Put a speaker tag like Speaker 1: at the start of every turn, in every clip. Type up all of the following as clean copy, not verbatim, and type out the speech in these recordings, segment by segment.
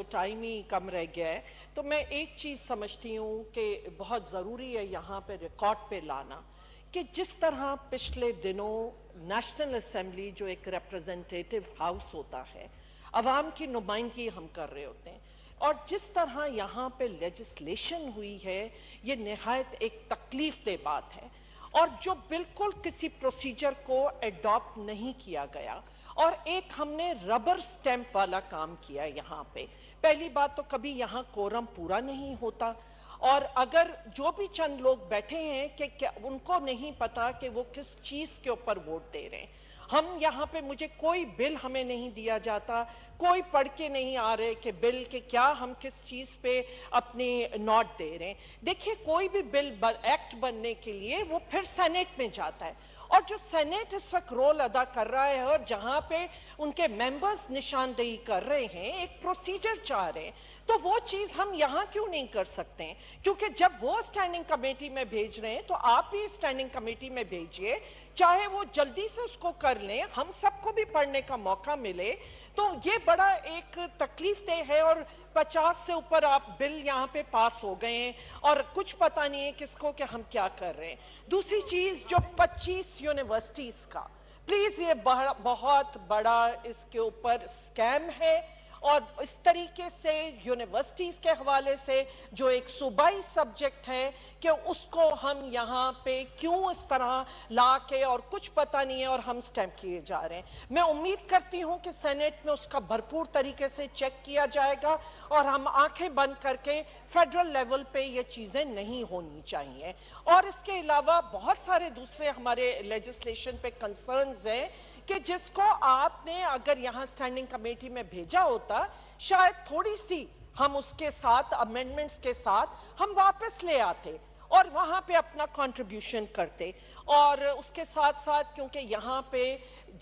Speaker 1: तो टाइम ही कम रह गया है, तो मैं एक चीज समझती हूँ कि बहुत जरूरी है यहाँ पे रिकॉर्ड पे लाना कि जिस तरह पिछले दिनों नेशनल असेंबली जो एक रिप्रेजेंटेटिव हाउस होता है, अवाम की नुमाइंदगी हम कर रहे होते हैं, और जिस तरह यहाँ पे लेजिस्लेशन हुई है, ये निहायत एक तकलीफ दे बात है और जो बिल्कुल किसी प्रोसीजर को एडॉप्ट नहीं किया गया और एक हमने रबर स्टैंप वाला काम किया यहाँ पे। पहली बात तो कभी यहाँ कोरम पूरा नहीं होता और अगर जो भी चंद लोग बैठे हैं कि क्या उनको नहीं पता कि वो किस चीज के ऊपर वोट दे रहे हैं। हम यहाँ पे मुझे कोई बिल हमें नहीं दिया जाता, कोई पढ़ के नहीं आ रहे कि बिल के क्या हम किस चीज पे अपनी नोट दे रहे हैं। देखिए कोई भी बिल एक्ट बनने के लिए वो फिर सेनेट में जाता है और जो सेनेट इस वक्त रोल अदा कर रहा है और जहां पे उनके मेंबर्स निशानदेही कर रहे हैं, एक प्रोसीजर चाह रहे हैं, तो वो चीज हम यहां क्यों नहीं कर सकते हैं? क्योंकि जब वो स्टैंडिंग कमेटी में भेज रहे हैं तो आप भी स्टैंडिंग कमेटी में भेजिए, चाहे वो जल्दी से उसको कर लें, हम सबको भी पढ़ने का मौका मिले। तो ये बड़ा एक तकलीफ दे है और 50 से ऊपर आप बिल यहाँ पे पास हो गए हैं और कुछ पता नहीं है किसको कि हम क्या कर रहे हैं। दूसरी चीज जो 25 यूनिवर्सिटीज का, प्लीज ये बहुत बड़ा इसके ऊपर स्कैम है और इस तरीके से यूनिवर्सिटीज के हवाले से जो एक सूबाई सब्जेक्ट है कि उसको हम यहाँ पे क्यों इस तरह ला के और कुछ पता नहीं है और हम स्टैम्प किए जा रहे हैं। मैं उम्मीद करती हूं कि सेनेट में उसका भरपूर तरीके से चेक किया जाएगा और हम आंखें बंद करके फेडरल लेवल पे ये चीजें नहीं होनी चाहिए। और इसके अलावा बहुत सारे दूसरे हमारे लेजिस्लेशन पे कंसर्न्स हैं कि जिसको आपने अगर यहां स्टैंडिंग कमेटी में भेजा होता, शायद थोड़ी सी हम उसके साथ अमेंडमेंट्स के साथ हम वापस ले आते और वहां पे अपना कंट्रीब्यूशन करते। और उसके साथ साथ क्योंकि यहाँ पे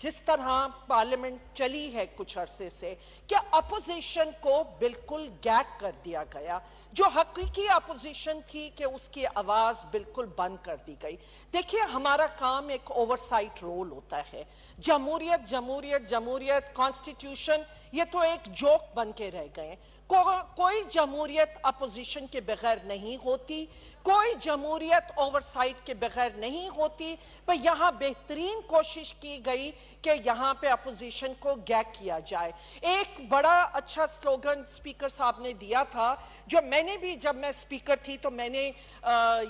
Speaker 1: जिस तरह पार्लियामेंट चली है कुछ अरसे से कि अपोजिशन को बिल्कुल गैग कर दिया गया, जो हकीकी अपोजिशन थी कि उसकी आवाज बिल्कुल बंद कर दी गई। देखिए हमारा काम एक ओवरसाइट रोल होता है। जमहूरियत जमहूरियत जमहूरियत कॉन्स्टिट्यूशन ये तो एक जोक बन के रह गए। कोई जमहूरियत अपोजिशन के बगैर नहीं होती, कोई जमहूरियत ओवरसाइट के बगैर नहीं होती। पर यहां बेहतरीन कोशिश की गई कि यहां पे अपोजिशन को गैग किया जाए। एक बड़ा अच्छा स्लोगन स्पीकर साहब ने दिया था, जो मैंने भी जब मैं स्पीकर थी तो मैंने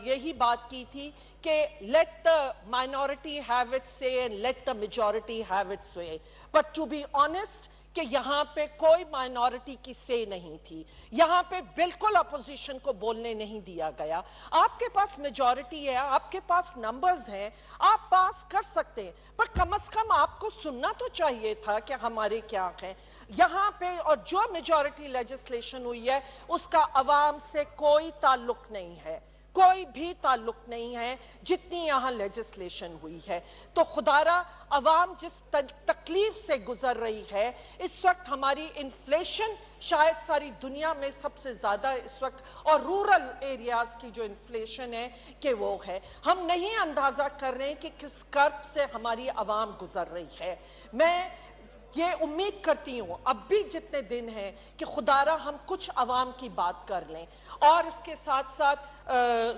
Speaker 1: यही बात की थी कि let the minority have its say and let the majority have its way. But to be honest कि यहां पे कोई माइनॉरिटी की से नहीं थी, यहां पे बिल्कुल अपोजिशन को बोलने नहीं दिया गया। आपके पास मेजॉरिटी है, आपके पास नंबर्स हैं, आप पास कर सकते हैं, पर कम से कम आपको सुनना तो चाहिए था कि हमारे क्या है यहां पे। और जो मेजॉरिटी लेजिस्लेशन हुई है उसका अवाम से कोई ताल्लुक नहीं है, कोई भी ताल्लुक नहीं है जितनी यहां लेजिस्लेशन हुई है। तो खुदारा अवाम जिस तकलीफ से गुजर रही है इस वक्त, हमारी इन्फ्लेशन शायद सारी दुनिया में सबसे ज्यादा इस वक्त, और रूरल एरियाज की जो इन्फ्लेशन है कि वो है, हम नहीं अंदाजा कर रहे हैं कि किस कर्ब से हमारी अवाम गुजर रही है। मैं ये उम्मीद करती हूं अब भी जितने दिन हैं कि खुदारा हम कुछ अवाम की बात कर लें। और इसके साथ साथ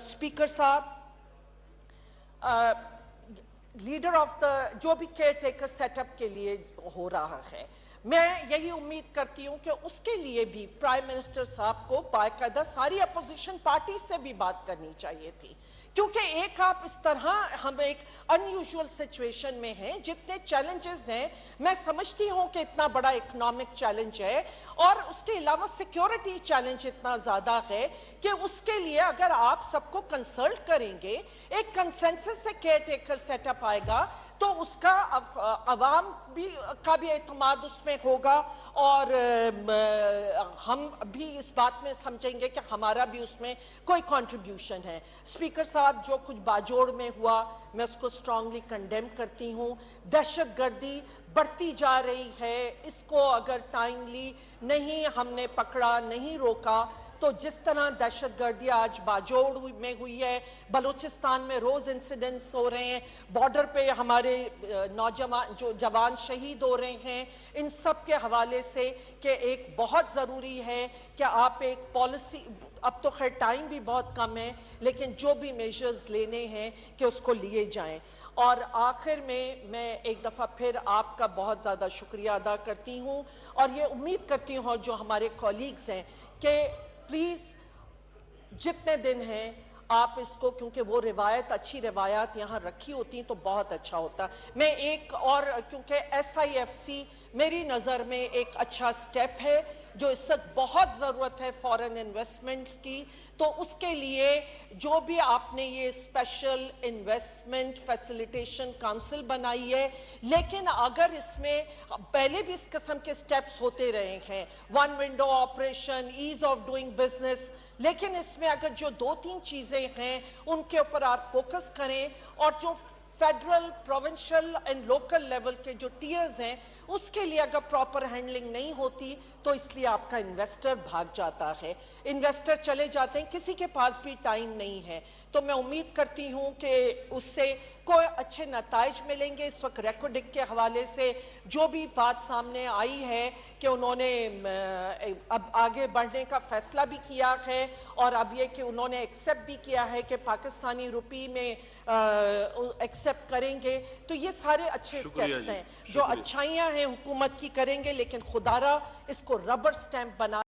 Speaker 1: स्पीकर साहब, लीडर ऑफ द जो भी केयर टेकर सेटअप के लिए हो रहा है, मैं यही उम्मीद करती हूं कि उसके लिए भी प्राइम मिनिस्टर साहब को बाकायदा सारी अपोजिशन पार्टी से भी बात करनी चाहिए थी। क्योंकि एक आप इस तरह हम एक अनयूजुअल सिचुएशन में हैं, जितने चैलेंजेस हैं, मैं समझती हूं कि इतना बड़ा इकोनॉमिक चैलेंज है और उसके अलावा सिक्योरिटी चैलेंज इतना ज्यादा है कि उसके लिए अगर आप सबको कंसल्ट करेंगे, एक कंसेंसस से केयर टेकर सेटअप आएगा तो उसका अवाम भी का भी एतमाद उसमें होगा और हम भी इस बात में समझेंगे कि हमारा भी उसमें कोई कंट्रीब्यूशन है। स्पीकर साहब, जो कुछ बाजोड़ में हुआ मैं उसको स्ट्रांगली कंडेम करती हूं। दहशतगर्दी बढ़ती जा रही है, इसको अगर टाइमली नहीं हमने पकड़ा, नहीं रोका تو جس طرح دہشت گردی آج باجوڑ میں ہوئی ہے، بلوچستان میں روز انسیڈنٹس ہو رہے ہیں، بارڈر پہ ہمارے نوجوان جو جوان شہید ہو رہے ہیں، ان سب کے حوالے سے کہ ایک بہت ضروری ہے کہ آپ ایک پالیسی، اب تو خیر ٹائم بھی بہت کم ہے، لیکن جو بھی میجرز لینے ہیں کہ اس کو لیے جائیں۔ اور آخر میں ایک دفعہ پھر آپ کا بہت زیادہ شکریہ ادا کرتی ہوں، اور یہ امید کرتی ہوں جو ہمارے کولیگز ہیں کہ پلیز جتنے دن ہیں آپ اس کو، کیونکہ وہ روایت، اچھی روایات یہاں رکھی ہوتی ہیں تو بہت اچھا ہوتا۔ میں ایک اور، کیونکہ ایس آئی ایف سی میری نظر میں ایک اچھا سٹیپ ہے جو اس وقت بہت ضرورت ہے فورن انویسٹمنٹس کی، تو اس کے لیے جو بھی آپ نے یہ اسپیشل انویسٹمنٹ فیسیلیٹیشن کونسل بنائی ہے، لیکن اگر اس میں پہلے بھی اس قسم کے سٹیپس ہوتے رہے ہیں، one window operation, as of doing business, لیکن اس میں اگر جو 2-3 چیزیں ہیں ان کے اوپر آپ فوکس کریں، اور جو federal, provincial and local level کے جو ٹیئرز ہیں اس کے لیے اگر پراپر ہینڈلنگ نہیں ہوتی تو اس لیے آپ کا انویسٹر بھاگ جاتا ہے، انویسٹر چلے جاتے ہیں، کسی کے پاس بھی ٹائم نہیں ہے۔ تو میں امید کرتی ہوں کہ اس سے کوئی اچھے نتائج ملیں گے۔ اس وقت ریکوڈک کے حوالے سے جو بھی بات سامنے آئی ہے کہ انہوں نے اب آگے بڑھنے کا فیصلہ بھی کیا ہے، اور اب یہ کہ انہوں نے ایکسیپٹ بھی کیا ہے کہ پاکستانی روپی میں ایکسیپٹ کریں گے، تو یہ سارے اچھے سٹیپس ہیں جو اچھائیاں ہیں حکومت کی کریں گے، لیکن خدا را اس کو ربر سٹیمپ بنا